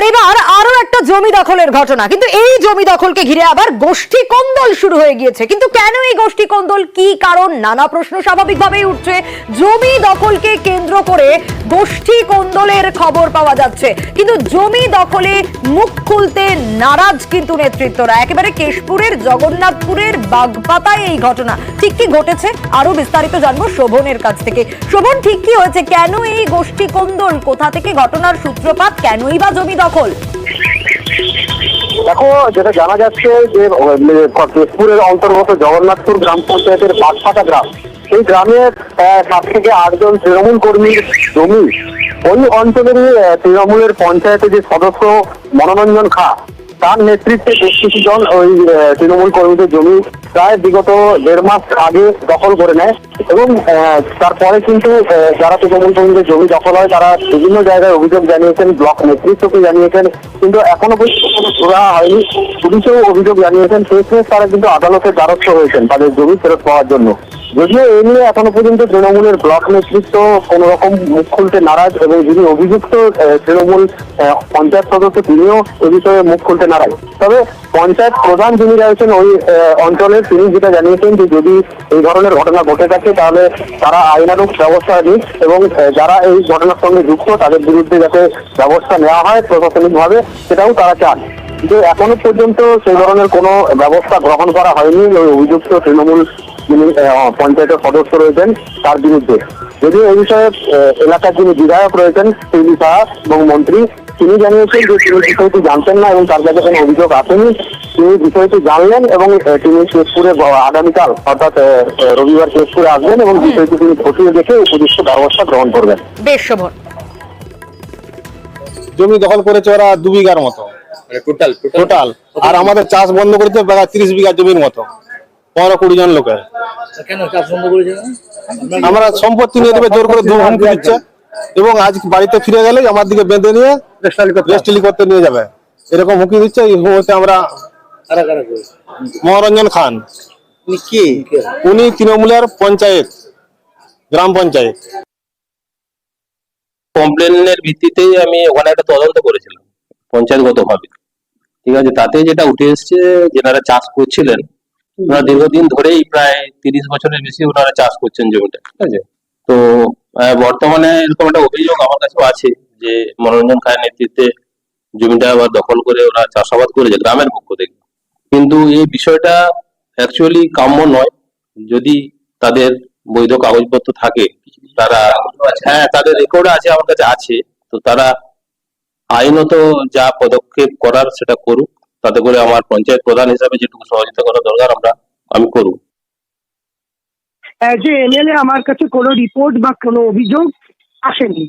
আর এবার আরো একটা জমি দখলের ঘটনা, কিন্তু এই জমি দখলকে ঘিরে আবার গোষ্ঠী কোন্দল শুরু হয়ে গিয়েছে। কিন্তু কেন এই গোষ্ঠী কোন্দল, কি কারণ, নানা প্রশ্ন স্বাভাবিকভাবেই উঠছে। জমি দখলকে কেন্দ্র করে গোষ্ঠী কোন্দলের খবর পাওয়া যাচ্ছে, কিন্তু জমি দখলে মুখ খুলতে নারাজ কিন্তু নেতৃত্বরা। একেবারে কেশপুরের জগন্নাথপুরের বাগপাতায় এই ঘটনা। ঠিক কি ঘটেছে আরো বিস্তারিত জানবো শোভনের কাছ থেকে। শোভন, ঠিক কি হয়েছে, কেন এই গোষ্ঠী কোন্দল, কোথা থেকে ঘটনার সূত্রপাত, কেনই বা জমি দখল? দেখো, যেটা জানা যাচ্ছে যে কেশপুরের অন্তর্গত জগন্নাথপুর গ্রাম পঞ্চায়েতের বাগপাতা গ্রাম, সেই গ্রামের 7 থেকে 8 জন তৃণমূল কর্মীর জমি, ওই অঞ্চলেরই তৃণমূলের পঞ্চায়েতে যে সদস্য মনোরঞ্জন খা, তার নেতৃত্বে বেশ কিছু জন ওই তৃণমূল কর্মীদের জমি প্রায় বিগত 1.5 মাস আগে দখল করে নেয়। এবং তারপরে কিন্তু যারা তৃণমূল কর্মীদের জমি দখল হয় তারা বিভিন্ন জায়গায় অভিযোগ জানিয়েছেন, ব্লক নেতৃত্বকে জানিয়েছেন, কিন্তু এখনো পর্যন্ত কোনো সুরাহা হয়নি। পুলিশেও অভিযোগ জানিয়েছেন, শেষমেশ তারা কিন্তু আদালতের দ্বারস্থ হয়েছেন তাদের জমি ফেরত পাওয়ার জন্য। যদিও এ নিয়ে এখনো পর্যন্ত তৃণমূলের ব্লক নেতৃত্ব কোন রকম মুখ খুলতে নারাজ, এবং যিনি অভিযুক্ত তৃণমূল পঞ্চায়েত সদস্য তিনিও এ বিষয়ে মুখ খুলতে নারাজ। তবে পঞ্চায়েত প্রধান যিনি রয়েছেন ওই অঞ্চলের, তিনি যেটা জানিয়েছেন যে যদি এই ধরনের ঘটনা ঘটে থাকে তাহলে তারা আইনানুগ ব্যবস্থা নিক, এবং যারা এই ঘটনার সঙ্গে যুক্ত তাদের বিরুদ্ধে যাতে ব্যবস্থা নেওয়া হয় প্রশাসনিকভাবে, সেটাও তারা চান। কিন্তু এখনো পর্যন্ত সেই ধরনের কোনো ব্যবস্থা গ্রহণ করা হয়নি ওই অভিযুক্ত তৃণমূল যিনি পঞ্চায়েতের সদস্য রয়েছেন তার বিরুদ্ধে। যদিও এই বিষয়ে এলাকার যিনি বিধায়ক রয়েছেন শিবলি সাহা এবং মন্ত্রী, তিনি জানিয়েছেন যে তিনি বিষয়টি জানতেন না এবং তার কাছে কোনো অভিযোগ আসেনি। তিনি বিষয়টি জানলেন এবং তিনি কেশপুরে আগামীকাল অর্থাৎ রবিবার কেশপুরে আসবেন এবং বিষয়টি তিনি খতিয়ে দেখে উপযুক্ত ব্যবস্থা গ্রহণ করবেন। বেশ শোভন। জমি দখল করেছে ওরা 2 বিঘার মতো টোটাল, আর আমাদের চাষ বন্ধ করেছে প্রায় 30 বিঘা জমির মতো, 15-20 জন লোকের। কেন চাষ বন্ধ করেছে? আমরা সম্পত্তি নিয়ে দেবে জোর করে হুমকি দিচ্ছে, এবং আজ বাড়িতে ফিরে গেলে আমার দিকে বেঁধে নিয়ে রেস্টালি করতে নিয়ে যাবে, এরকম হুমকি দিচ্ছে। এই মুহূর্তে আমরা মনোরঞ্জন খান, উনি তৃণমূলের পঞ্চায়েত, গ্রাম পঞ্চায়েত। কমপ্লেনের ভিত্তিতেই আমি ওখানে একটা তদন্ত করেছিলাম পঞ্চায়েতগতভাবে, ঠিক আছে। তাতে যেটা উঠে এসছে, যেনারা চাষ করছিলেন ওনারা দীর্ঘদিন ধরেই প্রায় 30 বছরের বেশি ওনারা চাষ করছেন জমিটা, ঠিক আছে। তো বর্তমানে এরকম একটা অভিযোগ আমার কাছেও আছে যে মনোরঞ্জন খায়ের নেতৃত্বে জমিটা আবার দখল করে ওরা চাষাবাদ করেছে গ্রামের পক্ষ থেকে। কিন্তু এই বিষয়টা অ্যাকচুয়ালি কাম্য নয়। যদি তাদের বৈধ কাগজপত্র থাকে, তারা তাদের রেকর্ড আছে, আমার কাছে আছে, তো তারা আইনত যা পদক্ষেপ করার সেটা করুক, তাতে করে আমার পঞ্চায়েত প্রধান হিসাবে যেটুকু সহযোগিতা করা দরকার আমি করব। যে এমএলএ আমার কাছে কোনো রিপোর্ট বা কোনো অভিযোগ আসেনি।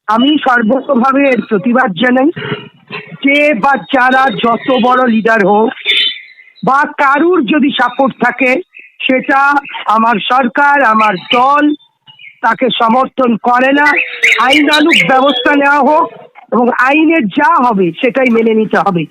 আমি সর্বতভাবে এর প্রতিবাদ জানাই। যে বা যারা যত বড় লিডার হোক বা কারুর যদি সাপোর্ট থাকে, সেটা আমার সরকার, আমার দল তাকে সমর্থন করে না। আইনানুগ ব্যবস্থা নেওয়া হোক এবং আইনের যা হবে সেটাই মেনে নিতে হবে।